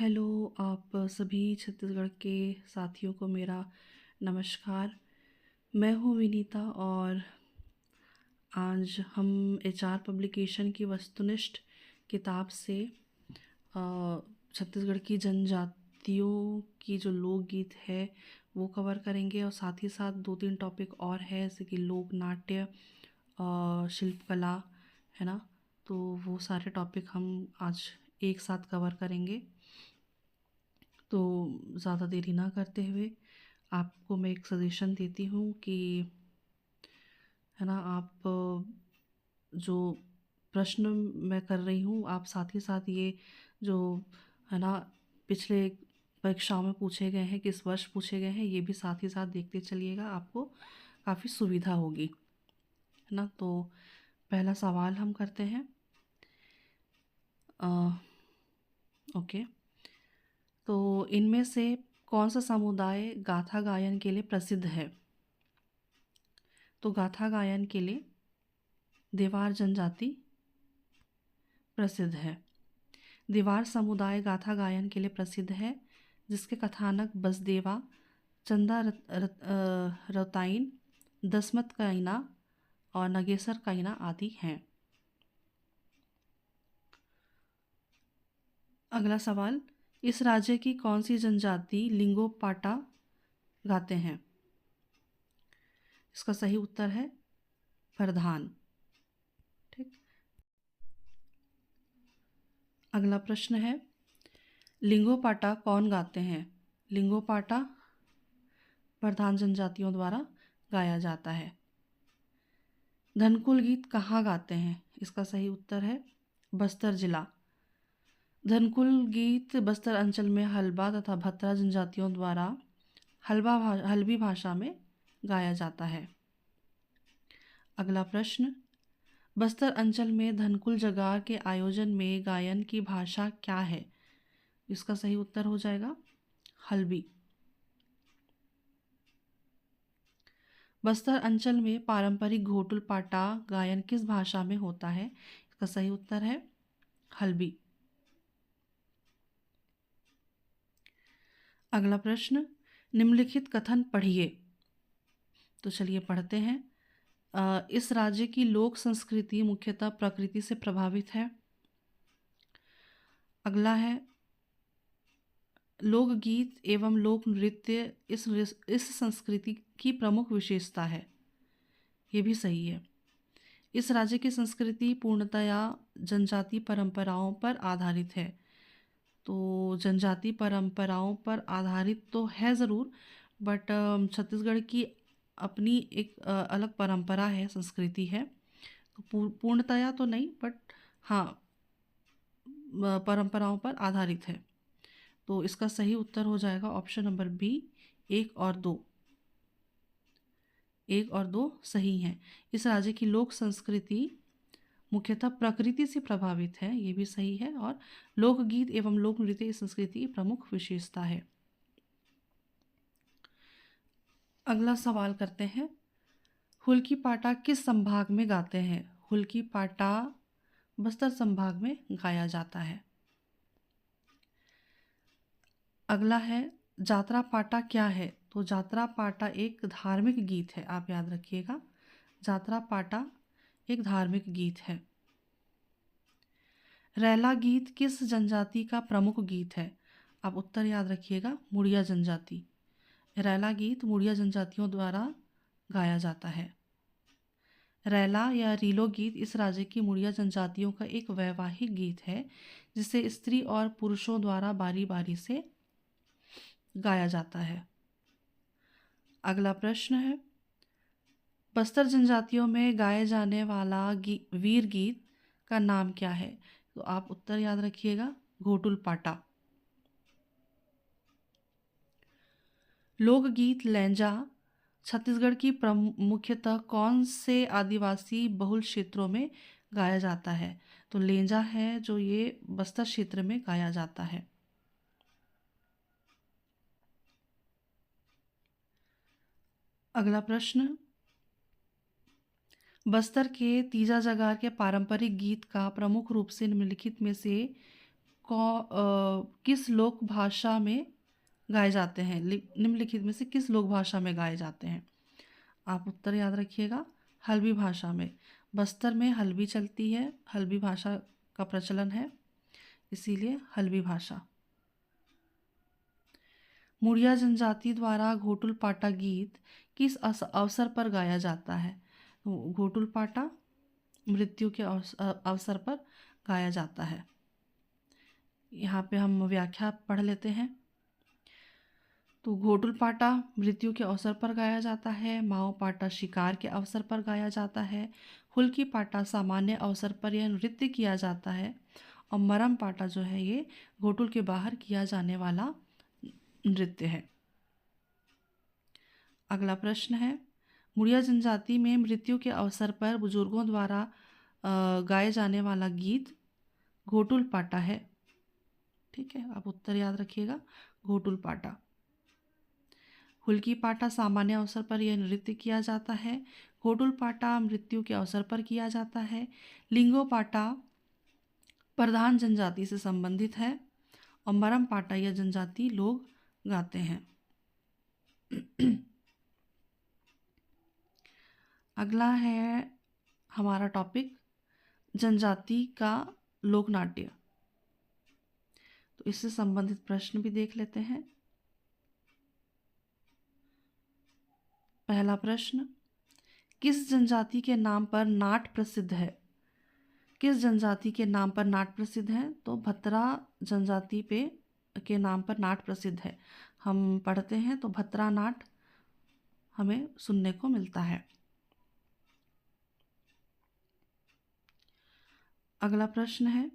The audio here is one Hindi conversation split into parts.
हेलो, आप सभी छत्तीसगढ़ के साथियों को मेरा नमस्कार। मैं हूँ विनीता और आज हम एचआर पब्लिकेशन की वस्तुनिष्ठ किताब से छत्तीसगढ़ की जनजातियों की जो लोकगीत है वो कवर करेंगे और साथ ही साथ दो तीन टॉपिक और है जैसे कि लोक नाट्य और शिल्पकला, है ना। तो वो सारे टॉपिक हम आज एक साथ कवर करेंगे। तो ज़्यादा देरी ना करते हुए आपको मैं एक सजेशन देती हूँ कि, है ना, आप जो प्रश्न मैं कर रही हूँ आप साथ ही साथ ये जो, है ना, पिछले परीक्षाओं में पूछे गए हैं, किस वर्ष पूछे गए हैं, ये भी साथ ही साथ देखते चलिएगा, आपको काफ़ी सुविधा होगी, है ना। तो पहला सवाल हम करते हैं। ओके, तो इनमें से कौन सा समुदाय गाथा गायन के लिए प्रसिद्ध है? तो गाथा गायन के लिए देवार जनजाति प्रसिद्ध है। देवार समुदाय गाथा गायन के लिए प्रसिद्ध है, जिसके कथानक बसदेवा, चंदा रताइन, दसमत काइना और नगेसर काइना आदि हैं। अगला सवाल, इस राज्य की कौन सी जनजाति लिंगो पाटा गाते हैं? इसका सही उत्तर है प्रधान। ठीक। अगला प्रश्न है, लिंगो पाटा कौन गाते हैं? लिंगो पाटा प्रधान जनजातियों द्वारा गाया जाता है। धनकुल गीत कहाँ गाते हैं? इसका सही उत्तर है बस्तर जिला। धनकुल गीत बस्तर अंचल में हल्बा तथा भत्रा जनजातियों द्वारा हल्बी भाषा में गाया जाता है। अगला प्रश्न, बस्तर अंचल में धनकुल जगार के आयोजन में गायन की भाषा क्या है? इसका सही उत्तर हो जाएगा हल्बी। बस्तर अंचल में पारंपरिक घोटुल पाटा गायन किस भाषा में होता है? इसका सही उत्तर है हल्बी। अगला प्रश्न, निम्नलिखित कथन पढ़िए। तो चलिए पढ़ते हैं। इस राज्य की लोक संस्कृति मुख्यतः प्रकृति से प्रभावित है। अगला है, लोकगीत एवं लोक नृत्य इस संस्कृति की प्रमुख विशेषता है। ये भी सही है। इस राज्य की संस्कृति पूर्णतया जनजाति परंपराओं पर आधारित है। तो जनजाति परंपराओं पर आधारित तो है ज़रूर, बट छत्तीसगढ़ की अपनी एक अलग परंपरा है, संस्कृति है। तो पूर्णतया तो नहीं, बट हाँ, परंपराओं पर आधारित है। तो इसका सही उत्तर हो जाएगा ऑप्शन नंबर बी, एक और दो। एक और दो सही हैं। इस राज्य की लोक संस्कृति मुख्यतः प्रकृति से प्रभावित है, ये भी सही है। और लोकगीत एवं लोक नृत्य इस संस्कृति की प्रमुख विशेषता है। अगला सवाल करते हैं, हुल्की पाटा किस संभाग में गाते हैं? हुल्की पाटा बस्तर संभाग में गाया जाता है। अगला है, जात्रा पाटा क्या है? तो जात्रा पाटा एक धार्मिक गीत है, आप याद रखिएगा। जात्रा पाटा एक धार्मिक गीत है। रैला गीत किस जनजाति का प्रमुख गीत है? आप उत्तर याद रखिएगा, मुड़िया जनजाति। रैला गीत मुड़िया जनजातियों द्वारा गाया जाता है। रैला या रीलो गीत इस राज्य की मुड़िया जनजातियों का एक वैवाहिक गीत है, जिसे स्त्री और पुरुषों द्वारा बारी बारी से गाया जाता है। अगला प्रश्न है, बस्तर जनजातियों में गाए जाने वाला वीर गीत का नाम क्या है? तो आप उत्तर याद रखिएगा, घोटुल पाटा। लोकगीत लैंजा छत्तीसगढ़ की मुख्यतः कौन से आदिवासी बहुल क्षेत्रों में गाया जाता है? तो लेंजा है जो ये बस्तर क्षेत्र में गाया जाता है। अगला प्रश्न, बस्तर के तीजा जगार के पारंपरिक गीत का प्रमुख रूप से निम्नलिखित में से किस लोक भाषा में गाए जाते हैं? निम्नलिखित में से किस लोक भाषा में गाए जाते हैं? आप उत्तर याद रखिएगा। हल्बी भाषा में। बस्तर में हल्बी चलती है, हल्बी भाषा का प्रचलन है, इसीलिए हल्बी भाषा। मुड़िया जनजाति द्वारा घोटुल पाटा गीत किस अवसर पर गाया जाता है? घोटुल पाटा मृत्यु के अवसर पर गाया जाता है। यहाँ पे हम व्याख्या पढ़ लेते हैं। तो घोटुल पाटा मृत्यु के अवसर पर गाया जाता है, माओ पाटा शिकार के अवसर पर गाया जाता है, हुल्की पाटा सामान्य अवसर पर यह नृत्य किया जाता है, और मरम पाटा जो है ये घोटुल के बाहर किया जाने वाला नृत्य है। अगला प्रश्न है, मुड़िया जनजाति में मृत्यु के अवसर पर बुजुर्गों द्वारा गाए जाने वाला गीत घोटुल पाटा है। ठीक है, आप उत्तर याद रखिएगा, घोटुल पाटा। हुल्की पाटा सामान्य अवसर पर यह नृत्य किया जाता है, घोटुल पाटा मृत्यु के अवसर पर किया जाता है, लिंगो पाटा प्रधान जनजाति से संबंधित है, और मरम पाटा यह जनजाति लोग गाते हैं। अगला है हमारा टॉपिक जनजाति का लोक नाट्य। तो इससे संबंधित प्रश्न भी देख लेते हैं। पहला प्रश्न, किस जनजाति के नाम पर नाट प्रसिद्ध है? किस जनजाति के नाम पर नाट प्रसिद्ध है? तो भतरा जनजाति के नाम पर नाट प्रसिद्ध है। हम पढ़ते हैं तो भतरा नाट हमें सुनने को मिलता है। अगला प्रश्न है,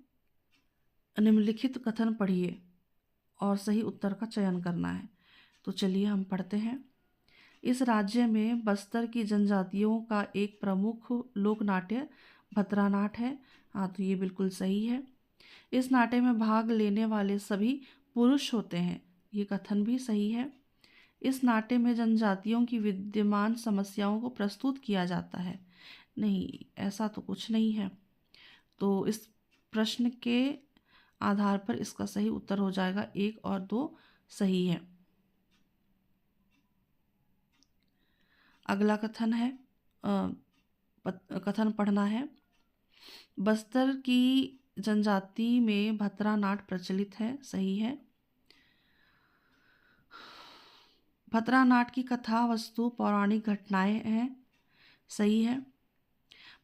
निम्नलिखित कथन पढ़िए और सही उत्तर का चयन करना है। तो चलिए हम पढ़ते हैं। इस राज्य में बस्तर की जनजातियों का एक प्रमुख लोक नाट्य भतरा नाट है। हाँ, तो ये बिल्कुल सही है। इस नाट्य में भाग लेने वाले सभी पुरुष होते हैं। ये कथन भी सही है। इस नाट्य में जनजातियों की विद्यमान समस्याओं को प्रस्तुत किया जाता है। नहीं, ऐसा तो कुछ नहीं है। तो इस प्रश्न के आधार पर इसका सही उत्तर हो जाएगा 1 और 2 सही है। अगला कथन है, कथन पढ़ना है। बस्तर की जनजाति में भतरा नाट प्रचलित है। सही है। भतरा नाट की कथा वस्तु पौराणिक घटनाएं हैं। सही है।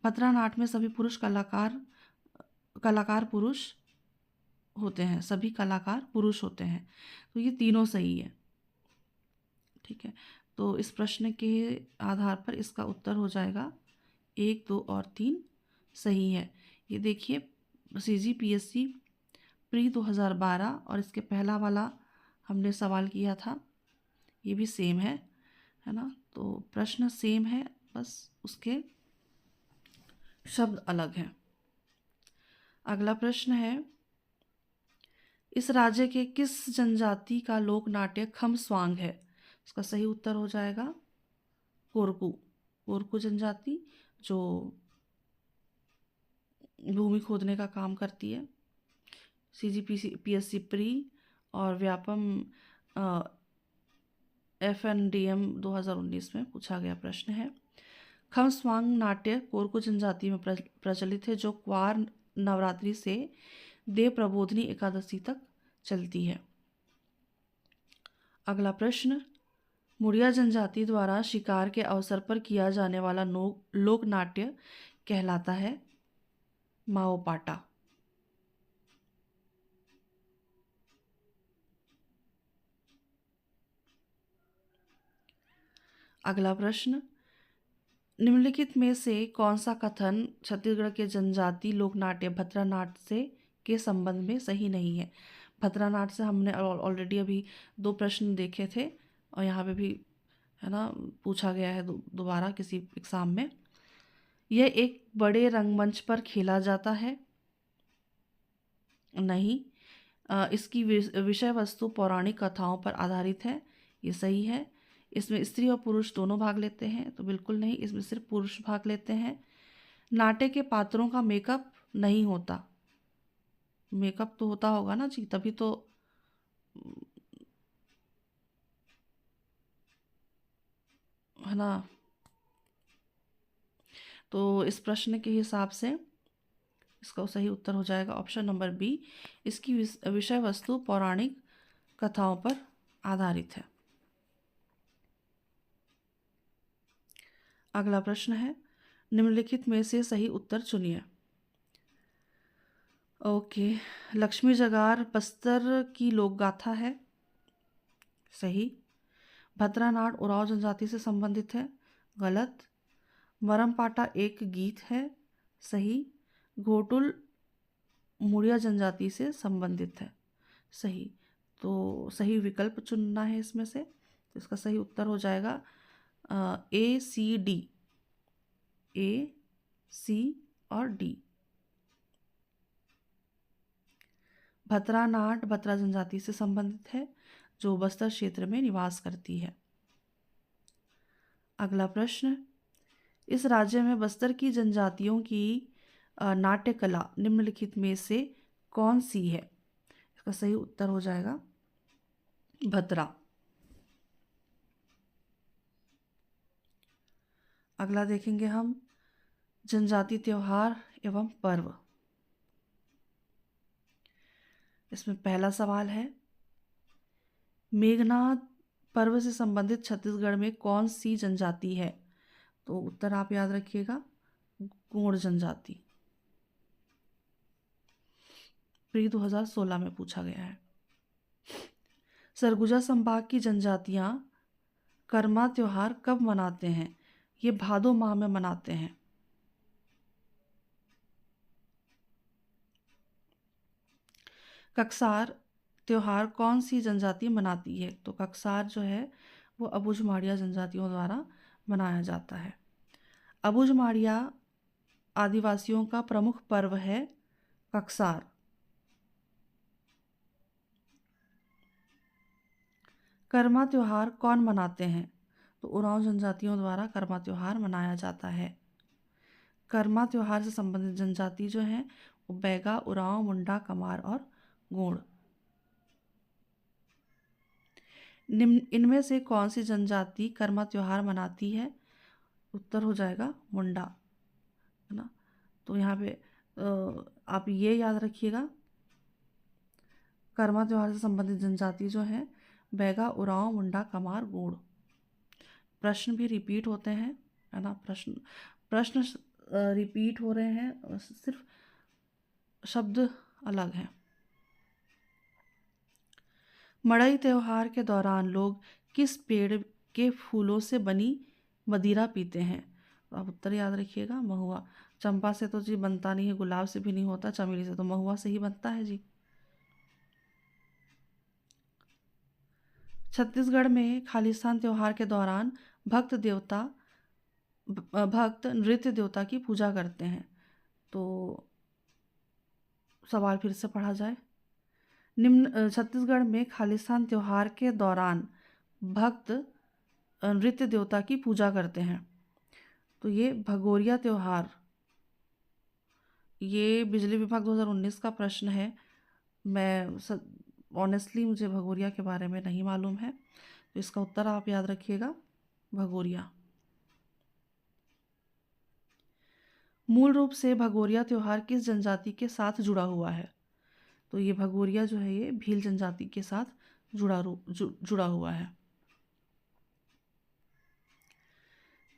भतरा नाट में सभी पुरुष कलाकार पुरुष होते हैं। सभी कलाकार पुरुष होते हैं। तो ये तीनों सही है। ठीक है, तो इस प्रश्न के आधार पर इसका उत्तर हो जाएगा 1, 2 और 3 सही है। ये देखिए, CGPSC प्री 2012 और इसके पहला वाला हमने सवाल किया था, ये भी सेम है ना। तो प्रश्न सेम है, बस उसके शब्द अलग हैं। अगला प्रश्न है, इस राज्य के किस जनजाति का लोक नाट्य खमस्वांग है? इसका सही उत्तर हो जाएगा कोरकू जनजाति, जो भूमि खोदने का काम करती है। CGPSC प्री और व्यापम FNDM 2019 में पूछा गया प्रश्न है। खमस्वांग नाट्य कोरकू जनजाति में प्रचलित है, जो क्वार नवरात्रि से देव प्रबोधनी एकादशी तक चलती है। अगला प्रश्न, मुड़िया जनजाति द्वारा शिकार के अवसर पर किया जाने वाला लोक नाट्य कहलाता है माओ पाटा। अगला प्रश्न, निम्नलिखित में से कौन सा कथन छत्तीसगढ़ के जनजाति लोक नाट्य भतरा नाट से के संबंध में सही नहीं है? भतरा नाट से हमने ऑलरेडी अभी 2 प्रश्न देखे थे, और यहाँ पे भी है ना पूछा गया है दोबारा किसी एग्ज़ाम में। यह एक बड़े रंगमंच पर खेला जाता है। नहीं। इसकी विषय वस्तु पौराणिक कथाओं पर आधारित है। ये सही है। इसमें स्त्री और पुरुष दोनों भाग लेते हैं। तो बिल्कुल नहीं, इसमें सिर्फ पुरुष भाग लेते हैं। नाट्य के पात्रों का मेकअप नहीं होता। मेकअप तो होता होगा ना जी, तभी तो। है ना। तो इस प्रश्न के हिसाब से इसका सही उत्तर हो जाएगा ऑप्शन नंबर बी। इसकी विषय वस्तु पौराणिक कथाओं पर आधारित है। अगला प्रश्न है, निम्नलिखित में से सही उत्तर चुनिए। ओके, लक्ष्मी जगार बस्तर की लोक गाथा है, सही। भद्रानाट उरांव जनजाति से संबंधित है, गलत। मरमपाटा एक गीत है, सही। घोटुल मुड़िया जनजाति से संबंधित है, सही। तो सही विकल्प चुनना है इसमें से। तो इसका सही उत्तर हो जाएगा ए सी डी, ए सी और डी। भद्रानाट बत्रा जनजाति से संबंधित है, जो बस्तर क्षेत्र में निवास करती है। अगला प्रश्न, इस राज्य में बस्तर की जनजातियों की नाट्य कला निम्नलिखित में से कौन सी है? इसका सही उत्तर हो जाएगा भद्रा। अगला देखेंगे हम, जनजाति त्योहार एवं पर्व। इसमें पहला सवाल है, मेघनाद पर्व से संबंधित छत्तीसगढ़ में कौन सी जनजाति है? तो उत्तर आप याद रखिएगा, गोंड जनजाति। प्री 2016 में पूछा गया है। सरगुजा संभाग की जनजातियां कर्मा त्योहार कब मनाते हैं? ये भादो माह में मनाते हैं। ककसार त्योहार कौन सी जनजाति मनाती है? तो ककसार जो है वो अबुझमाड़िया जनजातियों द्वारा मनाया जाता है। अबुझमाड़िया आदिवासियों का प्रमुख पर्व है ककसार। कर्मा त्योहार कौन मनाते हैं? तो उरांव जनजातियों द्वारा कर्मा त्योहार मनाया जाता है। कर्मा त्योहार से संबंधित जनजाति जो है वो बैगा, उरांव, मुंडा, कमार और गोंड। निम्न इनमें से कौन सी जनजाति कर्मा त्योहार मनाती है? उत्तर हो जाएगा मुंडा, है ना। तो यहाँ पे आप ये याद रखिएगा, कर्मा त्योहार से संबंधित जनजाति जो है बैगा, उरांव, मुंडा, कमार, गोंड। प्रश्न भी रिपीट होते हैं, है ना। प्रश्न रिपीट हो रहे हैं, सिर्फ शब्द अलग हैं। मड़ई त्योहार के दौरान लोग किस पेड़ के फूलों से बनी मदिरा पीते हैं? तो आप उत्तर याद रखिएगा, महुआ। चंपा से तो जी बनता नहीं है, गुलाब से भी नहीं होता, चमेली से तो महुआ से ही बनता है जी। छत्तीसगढ़ में खालिस्तान त्योहार के दौरान भक्त नृत्य देवता की पूजा करते हैं। तो सवाल फिर से पढ़ा जाए। छत्तीसगढ़ में खालिस्तान त्योहार के दौरान भक्त नृत्य देवता की पूजा करते हैं। तो ये भगोरिया त्योहार, ये बिजली विभाग 2019 का प्रश्न है। मैं ऑनेस्टली मुझे भगोरिया के बारे में नहीं मालूम है, तो इसका उत्तर आप याद रखिएगा, भगोरिया। मूल रूप से भगोरिया त्योहार किस जनजाति के साथ जुड़ा हुआ है? तो ये भगोरिया जो है ये भील जनजाति के साथ जुड़ा हुआ है।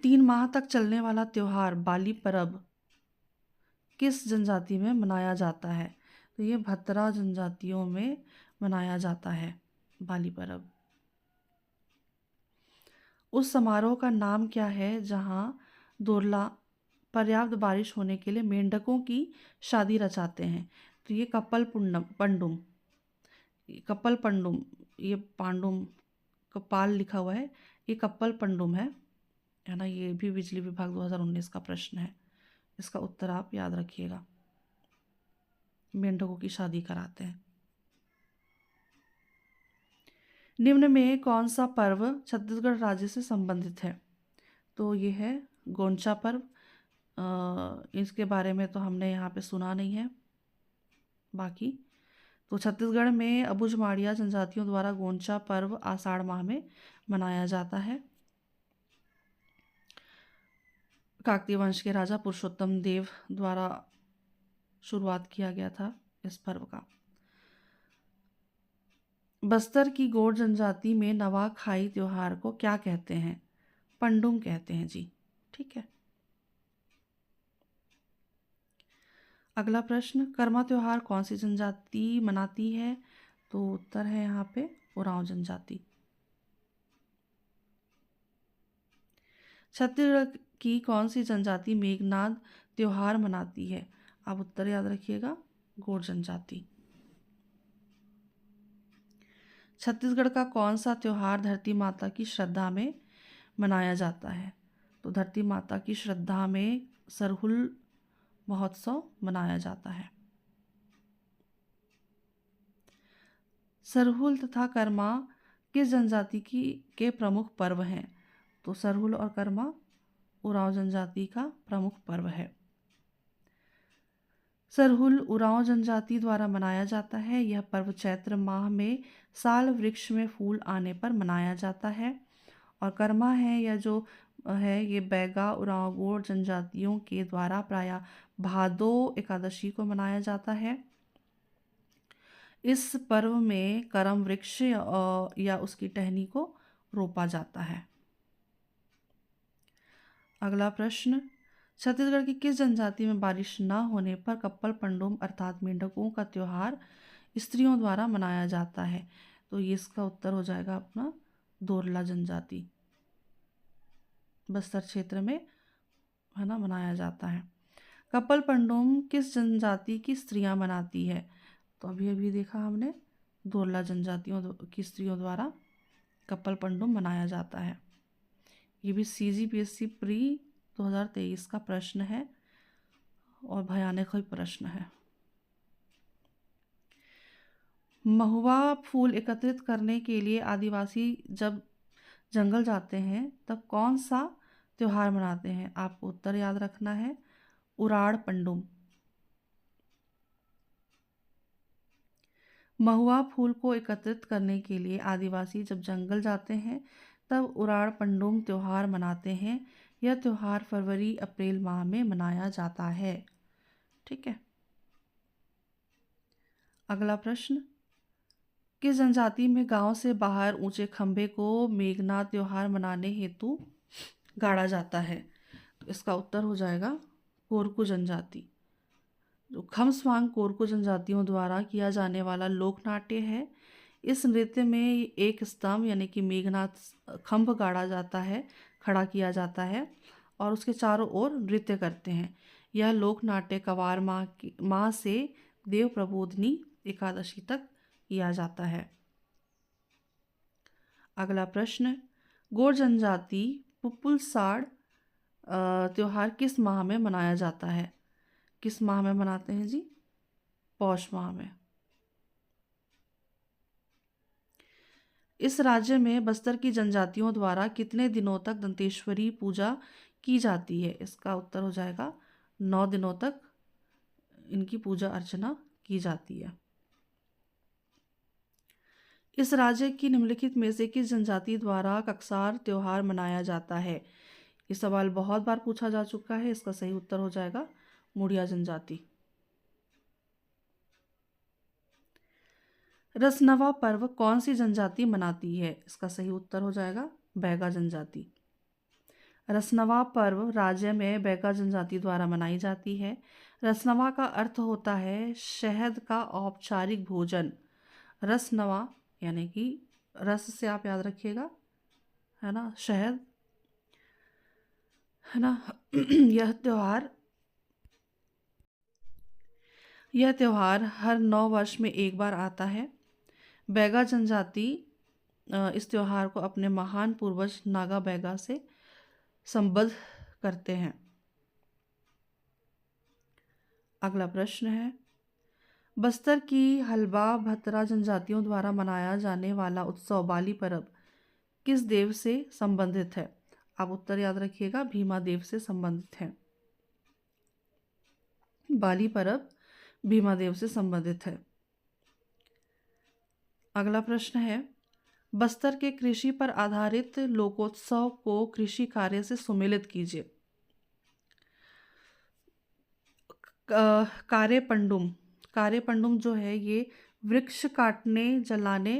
3 माह तक चलने वाला त्योहार बाली परब किस जनजाति में मनाया जाता है? तो ये भतरा जनजातियों में मनाया जाता है बाली परब। उस समारोह का नाम क्या है जहां दोरला पर्याप्त बारिश होने के लिए मेंढकों की शादी रचाते हैं? तो ये कप्पल पंडुम, ये पांडुम कपाल लिखा हुआ है, ये कप्पल पंडुम है ना। ये भी बिजली विभाग 2019 का प्रश्न है। इसका उत्तर आप याद रखिएगा, मेंढकों की शादी कराते हैं। निम्न में कौन सा पर्व छत्तीसगढ़ राज्य से संबंधित है? तो ये है गोंचा पर्व। इसके बारे में तो हमने यहाँ पे सुना नहीं है, बाकी तो छत्तीसगढ़ में अबुझमाड़िया जनजातियों द्वारा गोंचा पर्व आषाढ़ माह में मनाया जाता है। काकतीय वंश के राजा पुरुषोत्तम देव द्वारा शुरुआत किया गया था इस पर्व का। बस्तर की गोंड जनजाति में नवाखाई त्योहार को क्या कहते हैं? पंडुम कहते हैं जी। ठीक है। अगला प्रश्न, कर्मा त्योहार कौन सी जनजाति मनाती है? तो उत्तर है यहाँ पे उरांव जनजाति। छत्तीसगढ़ की कौन सी जनजाति मेघनाद त्योहार मनाती है? आप उत्तर याद रखिएगा, गोंड जनजाति। छत्तीसगढ़ का कौन सा त्योहार धरती माता की श्रद्धा में मनाया जाता है? तो धरती माता की श्रद्धा में सरहुल महोत्सव मनाया जाता है। सरहुल तथा कर्मा किस जनजाति के प्रमुख पर्व हैं? तो सरहुल और कर्मा उरांव जनजाति का प्रमुख पर्व है। सरहुल उरांव जनजाति द्वारा मनाया जाता है। यह पर्व चैत्र माह में साल वृक्ष में फूल आने पर मनाया जाता है। और कर्मा है या जो है ये बैगा उरांव गोंड जनजातियों के द्वारा प्रायः भादो एकादशी को मनाया जाता है। इस पर्व में करम वृक्ष या उसकी टहनी को रोपा जाता है। अगला प्रश्न, छत्तीसगढ़ की किस जनजाति में बारिश न होने पर कप्पल पंडोम अर्थात मेंढकों का त्योहार स्त्रियों द्वारा मनाया जाता है? तो ये इसका उत्तर हो जाएगा अपना दोरला जनजाति। बस्तर क्षेत्र में है ना मनाया जाता है। कप्पल पंडोम किस जनजाति की स्त्रियां मनाती है? तो अभी अभी देखा हमने, दोरला जनजातियों की स्त्रियों द्वारा कप्पल पंडोम मनाया जाता है। ये भी CGPSC प्री 2023 का प्रश्न है और भयानक ही प्रश्न है। महुआ फूल एकत्रित करने के लिए आदिवासी जब जंगल जाते हैं तब कौन सा त्योहार मनाते हैं? आपको उत्तर याद रखना है, उराड़ पंडुम। महुआ फूल को एकत्रित करने के लिए आदिवासी जब जंगल जाते हैं तब उराड़ पंडुम त्योहार मनाते हैं। यह त्योहार फरवरी अप्रैल माह में मनाया जाता है। ठीक है। अगला प्रश्न, किस जनजाति में गांव से बाहर ऊंचे खंभे को मेघनाद त्योहार मनाने हेतु गाड़ा जाता है? तो इसका उत्तर हो जाएगा कोरकू जनजाति। जो खमस्वांग कोरकू जनजातियों द्वारा किया जाने वाला लोक नाट्य है। इस नृत्य में एक स्तंभ यानी कि मेघनाद खंभ गाड़ा जाता है, खड़ा किया जाता है और उसके चारों ओर नृत्य करते हैं। यह लोक नाट्य कवार माह से देव प्रबोधनी एकादशी तक किया जाता है। अगला प्रश्न, गोंड जनजाति पुपुलसाड़ त्योहार किस माह में मनाया जाता है? किस माह में मनाते हैं जी? पौष माह में। इस राज्य में बस्तर की जनजातियों द्वारा कितने दिनों तक दंतेश्वरी पूजा की जाती है? इसका उत्तर हो जाएगा 9 दिनों तक इनकी पूजा अर्चना की जाती है। इस राज्य की निम्नलिखित में से किस जनजाति द्वारा कक्सार त्योहार मनाया जाता है? ये सवाल बहुत बार पूछा जा चुका है। इसका सही उत्तर हो जाएगा मुड़िया जनजाति। रसनवा पर्व कौन सी जनजाति मनाती है? इसका सही उत्तर हो जाएगा बैगा जनजाति। रसनवा पर्व राज्य में बैगा जनजाति द्वारा मनाई जाती है। रसनवा का अर्थ होता है शहद का औपचारिक भोजन। रसनवा यानी कि रस से आप याद रखिएगा, है ना, शहद, है ना। यह त्योहार हर 9 वर्ष में एक बार आता है। बैगा जनजाति इस त्योहार को अपने महान पूर्वज नागा बैगा से संबद्ध करते हैं। अगला प्रश्न है, बस्तर की हलबा भतरा जनजातियों द्वारा मनाया जाने वाला उत्सव बाली पर्व किस देव से संबंधित है? आप उत्तर याद रखिएगा, भीमा देव से संबंधित है। बाली पर्व भीमा देव से संबंधित है। अगला प्रश्न है, बस्तर के कृषि पर आधारित लोकोत्सव को कृषि कार्य से सुमेलित कीजिए। कार्य पंडुम। कार्य पंडुम जो है ये वृक्ष काटने जलाने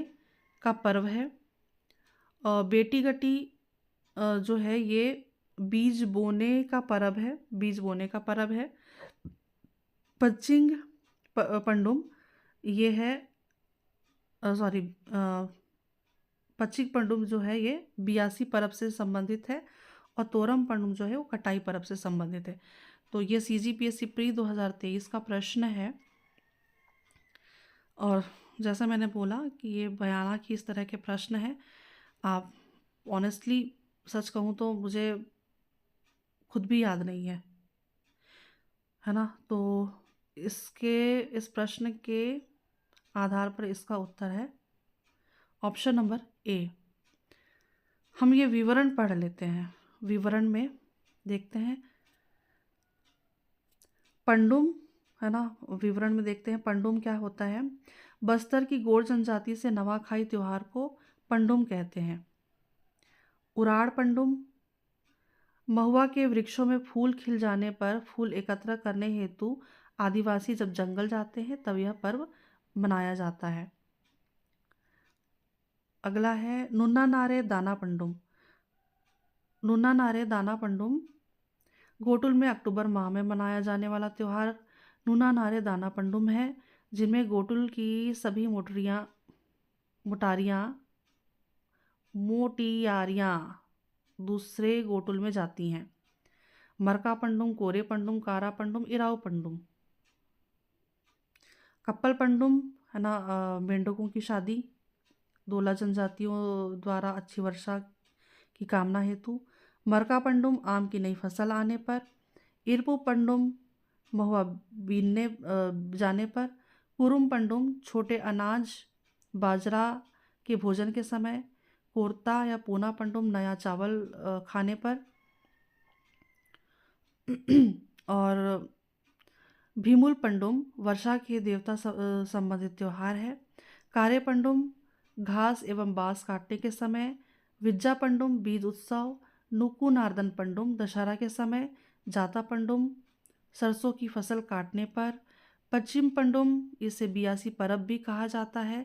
का पर्व है। बेटी गटी जो है ये बीज बोने का पर्व है, बीज बोने का पर्व है। पचिंग पंडुम ये है सॉरी पचिक पंडुम जो है ये बियासी पर्व से संबंधित है, और तोरम पंडुम जो है वो कटाई पर्व से संबंधित है। तो ये CGPSC प्री 2023 का प्रश्न है। और जैसा मैंने बोला कि ये बयाना की इस तरह के प्रश्न हैं। आप ऑनेस्टली सच कहूँ तो मुझे खुद भी याद नहीं है ना। तो इस प्रश्न के आधार पर इसका उत्तर है ऑप्शन नंबर ए। हम ये विवरण पढ़ लेते हैं। विवरण में देखते हैं पंडुम, है ना। विवरण में देखते हैं पंडुम क्या होता है। बस्तर की गोंड जनजाति से नवाखाई त्योहार को पंडुम कहते हैं। उराड़ पंडुम, महुआ के वृक्षों में फूल खिल जाने पर फूल एकत्र करने हेतु आदिवासी जब जंगल जाते हैं तब यह पर्व मनाया जाता है। अगला है नुन्ना नारे दाना पंडुम। नुन्ना नारे दाना पंडुम घोटुल में अक्टूबर माह में मनाया जाने वाला त्यौहार नुना नारे दाना पंडुम है, जिनमें घोटुल की सभी मोटियारियाँ दूसरे घोटुल में जाती हैं। मरका पंडुम, कोरे पंडुम, कारा पंडुम, इराव पंडुम। कप्पल पंडुम, है ना, मेंढकों की शादी दोला जनजातियों द्वारा अच्छी वर्षा की कामना हेतु। मरका पंडुम आम की नई फसल आने पर। इरपू पंडुम महुआ बीनने जाने पर। कुरुम पंडुम छोटे अनाज बाजरा के भोजन के समय। कोरता या पूना पंडुम नया चावल खाने पर। और भीमुल पंडुम वर्षा के देवता संबंधित त्यौहार है। कारे पंडुम घास एवं बांस काटने के समय। विज्जा पंडुम बीज उत्सव। नुकू नारदन पंडुम दशहरा के समय। जाता पंडुम सरसों की फसल काटने पर। पश्चिम पंडुम इसे बियासी परब भी कहा जाता है,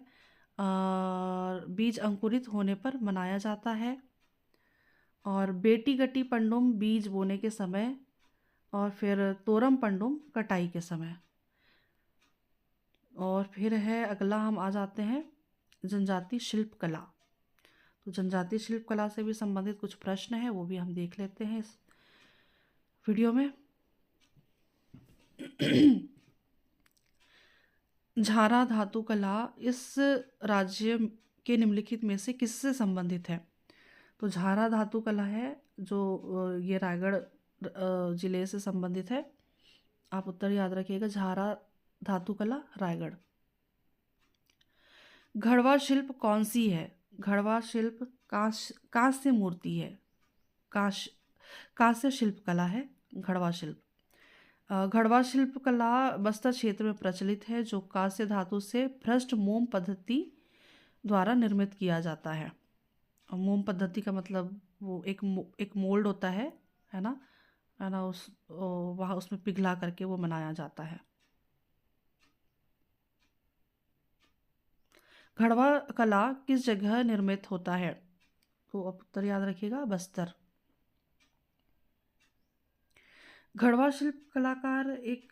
और बीज अंकुरित होने पर मनाया जाता है। और बेटी गटी पंडुम बीज बोने के समय, और फिर तोरम पंडुम कटाई के समय। और फिर है अगला, हम आ जाते हैं जनजाति शिल्प कला। तो जनजाति शिल्प कला से भी संबंधित कुछ प्रश्न है, वो भी हम देख लेते हैं इस वीडियो में। झारा धातु कला इस राज्य के निम्नलिखित में से किससे संबंधित है। तो झारा धातु कला है जो ये रायगढ़ जिले से संबंधित है। आप उत्तर याद रखिएगा, झारा धातु कला रायगढ़। घड़वा शिल्प कौन सी है। घड़वा शिल्प कांस्य मूर्ति है। कांस्य शिल्प कला है घड़वा शिल्प। घड़वा शिल्प कला बस्तर क्षेत्र में प्रचलित है, जो कांस्य धातु से भ्रष्ट मोम पद्धति द्वारा निर्मित किया जाता है। मोम पद्धति का मतलब वो एक मोल्ड होता है ना, वहाँ उसमें पिघला करके वो बनाया जाता है। घड़वा कला किस जगह निर्मित होता है। तो अब उत्तर याद रखिएगा, बस्तर। घड़वा शिल्प कलाकार एक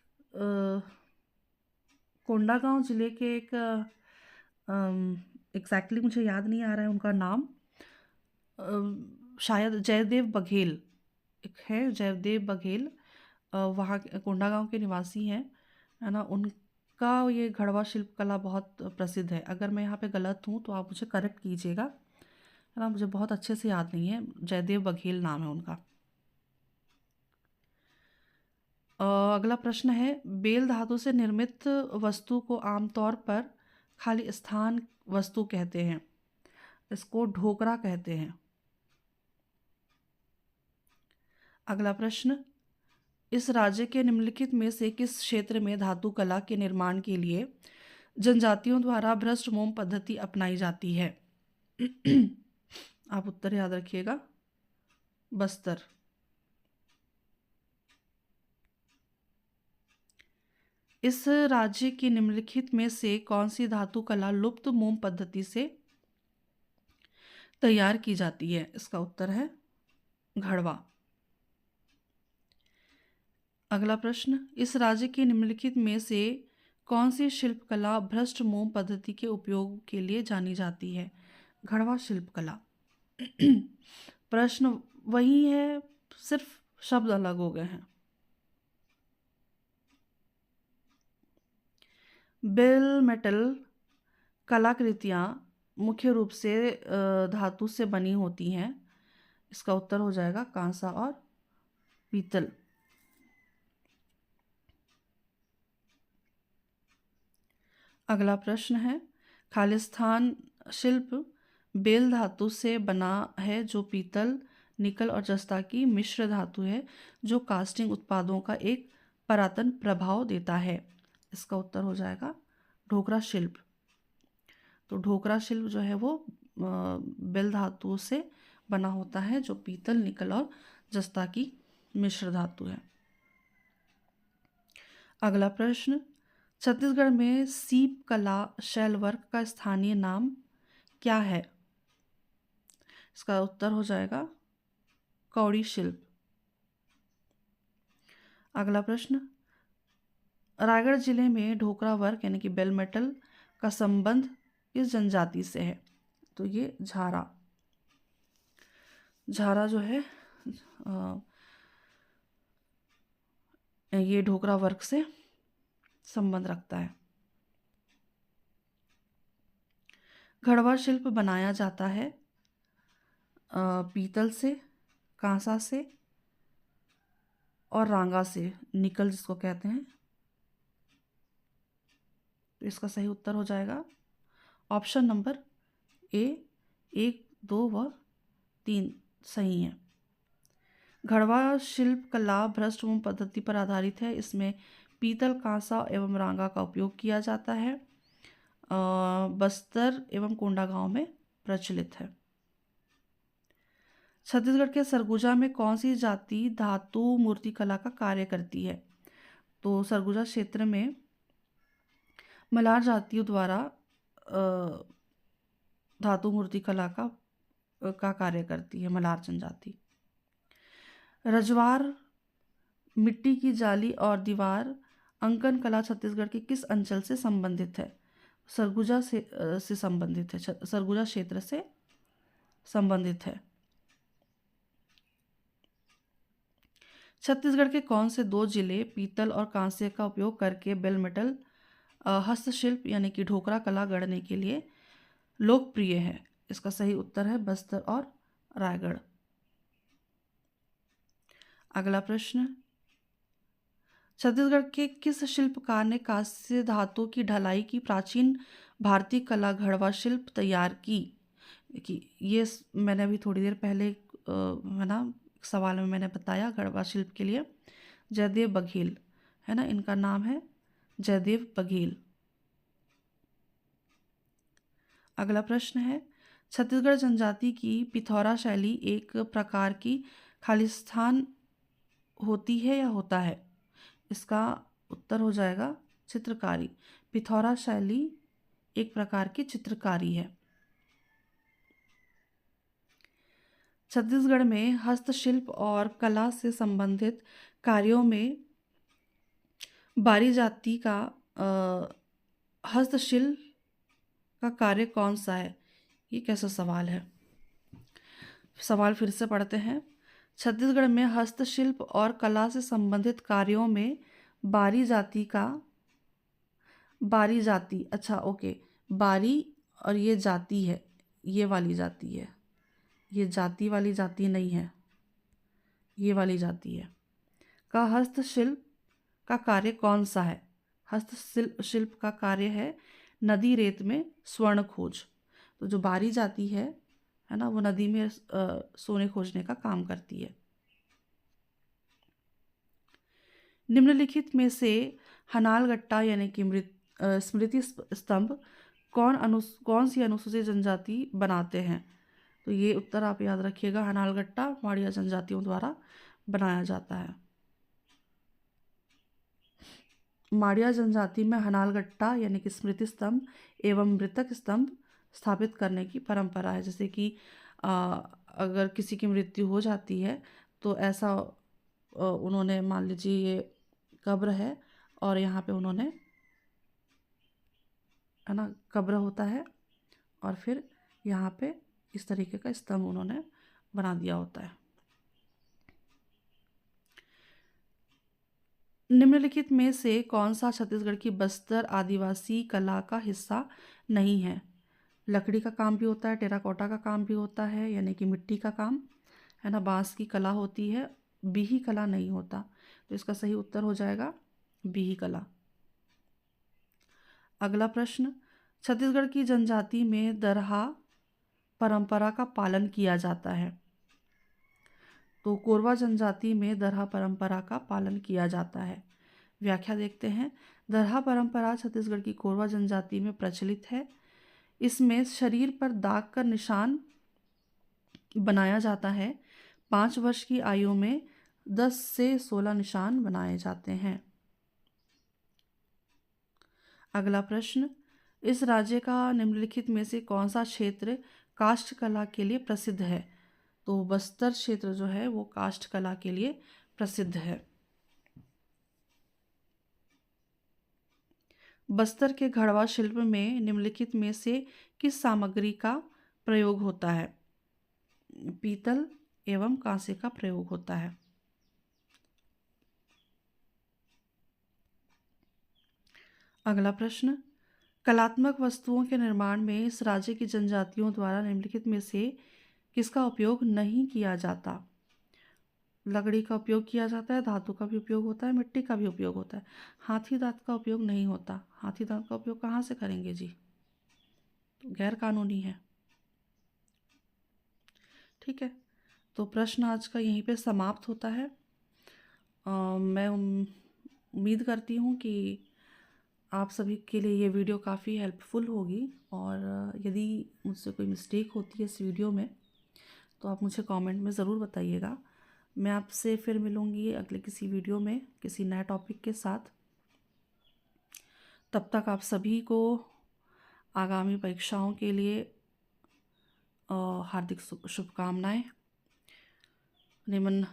कोंडागांव जिले के एक एग्जैक्टली मुझे याद नहीं आ रहा है उनका नाम, शायद जयदेव बघेल एक है, जयदेव बघेल वहाँ कोंडागांव के निवासी हैं, है ना। उनका ये घड़वा शिल्प कला बहुत प्रसिद्ध है। अगर मैं यहाँ पे गलत हूँ तो आप मुझे करेक्ट कीजिएगा, है ना। मुझे बहुत अच्छे से याद नहीं है, जयदेव बघेल नाम है उनका। अगला प्रश्न है, बेल धातु से निर्मित वस्तु को आमतौर पर खाली स्थान वस्तु कहते हैं, इसको ढोकरा कहते हैं। अगला प्रश्न, इस राज्य के निम्नलिखित में से किस क्षेत्र में धातु कला के निर्माण के लिए जनजातियों द्वारा भ्रष्ट मोम पद्धति अपनाई जाती है? आप उत्तर याद रखिएगा। बस्तर। इस राज्य की निम्नलिखित में से कौन सी धातु कला लुप्त मोम पद्धति से तैयार की जाती है? इसका उत्तर है घड़वा। अगला प्रश्न, इस राज्य की निम्नलिखित में से कौन सी शिल्पकला भ्रष्ट मोम पद्धति के उपयोग के लिए जानी जाती है? घड़वा शिल्पकला। प्रश्न वही है, सिर्फ शब्द अलग हो गए हैं। बेल मेटल कलाकृतियाँ मुख्य रूप से धातु से बनी होती हैं। इसका उत्तर हो जाएगा कांसा और पीतल। अगला प्रश्न है, खालिस्तान शिल्प बेल धातु से बना है जो पीतल, निकल और जस्ता की मिश्र धातु है जो कास्टिंग उत्पादों का एक परातन प्रभाव देता है। इसका उत्तर हो जाएगा ढोकरा शिल्प। तो ढोकरा शिल्प जो है वो बेल धातु से बना होता है जो पीतल, निकल और जस्ता की मिश्र धातु है। अगला प्रश्न, छत्तीसगढ़ में सीप कला शैल वर्क का स्थानीय नाम क्या है? इसका उत्तर हो जाएगा कौड़ी शिल्प। अगला प्रश्न, रायगढ़ जिले में ढोकरा वर्क यानी कि बेल मेटल का संबंध किस जनजाति से है? तो ये झारा। झारा जो है ये ढोकरा वर्क से संबंध रखता है। घड़वा शिल्प बनाया जाता है पीतल से, कांसा से और रांगा से, निकल जिसको कहते हैं। तो इसका सही उत्तर हो जाएगा ऑप्शन नंबर ए, 1, 2 व 3 सही है। घड़वा शिल्प कला भ्रष्ट मोम पद्धति पर आधारित है। इसमें पीतल, कांसा एवं रांगा का उपयोग किया जाता है। बस्तर एवं कोंडागांव में प्रचलित है। छत्तीसगढ़ के सरगुजा में कौन सी जाति धातु मूर्ति कला का कार्य करती है? तो सरगुजा क्षेत्र में मलार जातियों द्वारा धातु मूर्ति कला का कार्य करती है मलार जनजाति। रजवार मिट्टी की जाली और दीवार अंकन कला छत्तीसगढ़ के किस अंचल से संबंधित है? सरगुजा से संबंधित है, सरगुजा क्षेत्र से संबंधित है। छत्तीसगढ़ के कौन से 2 जिले पीतल और कांस्य का उपयोग करके बेल मेटल हस्तशिल्प यानी कि ढोकरा कला गढ़ने के लिए लोकप्रिय है? इसका सही उत्तर है बस्तर और रायगढ़। अगला प्रश्न, छत्तीसगढ़ के किस शिल्पकार ने कांस्य धातु की ढलाई की प्राचीन भारतीय कला घड़वा शिल्प तैयार की? कि ये मैंने अभी थोड़ी देर पहले है ना सवाल में मैंने बताया घड़वा शिल्प के लिए जयदेव बघेल है ना, इनका नाम है जयदेव बघेल। अगला प्रश्न है, छत्तीसगढ़ जनजाति की पिथौरा शैली एक प्रकार की खालिस्तान होती है या होता है? इसका उत्तर हो जाएगा चित्रकारी। पिथौरा शैली एक प्रकार की चित्रकारी है। छत्तीसगढ़ में हस्तशिल्प और कला से संबंधित कार्यों में बारी जाति का हस्तशिल्प का कार्य कौन सा है? ये कैसा सवाल है? सवाल फिर से पढ़ते हैं। छत्तीसगढ़ में हस्तशिल्प और कला से संबंधित कार्यों में बारी जाति, अच्छा ओके, बारी और ये जाति है, ये वाली जाति है, ये जाति वाली जाति नहीं है, ये वाली जाति है का हस्तशिल्प का कार्य कौन सा है? हस्तशिल्प का कार्य है नदी रेत में स्वर्ण खोज। तो जो बारी जाति है ना, वो नदी में सोने खोजने का काम करती है। निम्नलिखित में से हनालगट्टा यानी कि स्मृति स्तंभ कौन सी अनुसूचित जनजाति बनाते हैं? तो ये उत्तर आप याद रखिएगा, हनालगट्टा माड़िया जनजातियों द्वारा बनाया जाता है। माड़िया जनजाति में हनालगट्टा यानी कि स्मृति स्तंभ एवं मृतक स्तंभ स्थापित करने की परंपरा है। जैसे कि अगर किसी की मृत्यु हो जाती है तो ऐसा उन्होंने, मान लीजिए ये कब्र है और यहाँ पे उन्होंने, है ना, कब्र होता है और फिर यहाँ पे इस तरीके का स्तंभ उन्होंने बना दिया होता है। निम्नलिखित में से कौन सा छत्तीसगढ़ की बस्तर आदिवासी कला का हिस्सा नहीं है? लकड़ी का काम भी होता है, टेराकोटा का काम भी होता है यानी कि मिट्टी का काम, है ना, बांस की कला होती है, बिही कला नहीं होता। तो इसका सही उत्तर हो जाएगा बिही कला। अगला प्रश्न, छत्तीसगढ़ की जनजाति में दरहा परंपरा का पालन किया जाता है। तो कोरवा जनजाति में दरहा परंपरा का पालन किया जाता है। व्याख्या देखते हैं। दरहा परंपरा छत्तीसगढ़ की कोरवा जनजाति में प्रचलित है। इसमें शरीर पर दाग कर निशान बनाया जाता है। 5 वर्ष की आयु में 10 से 16 निशान बनाए जाते हैं। अगला प्रश्न, इस राज्य का निम्नलिखित में से कौन सा क्षेत्र काष्ठ कला के लिए प्रसिद्ध है? तो बस्तर क्षेत्र जो है वो काष्ठ कला के लिए प्रसिद्ध है। बस्तर के घड़वा शिल्प में निम्नलिखित में से किस सामग्री का प्रयोग होता है? पीतल एवं कांसे का प्रयोग होता है। अगला प्रश्न, कलात्मक वस्तुओं के निर्माण में इस राज्य की जनजातियों द्वारा निम्नलिखित में से किसका उपयोग नहीं किया जाता? लकड़ी का उपयोग किया जाता है, धातु का भी उपयोग होता है, मिट्टी का भी उपयोग होता है। हाथी दांत का उपयोग नहीं होता। हाथी दांत का उपयोग कहाँ से करेंगे जी? तो गैर कानूनी है। ठीक है, तो प्रश्न आज का यहीं पे समाप्त होता है। मैं उम्मीद करती हूँ कि आप सभी के लिए ये वीडियो काफ़ी हेल्पफुल होगी, और यदि मुझसे कोई मिस्टेक होती है इस वीडियो में तो आप मुझे कमेंट में ज़रूर बताइएगा। मैं आपसे फिर मिलूँगी अगले किसी वीडियो में किसी नए टॉपिक के साथ। तब तक आप सभी को आगामी परीक्षाओं के लिए हार्दिक शुभकामनाएं। निम्न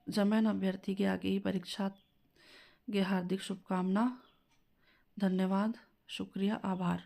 जमैन अभ्यर्थी के आगे ही परीक्षा के हार्दिक शुभकामना। धन्यवाद, शुक्रिया, आभार।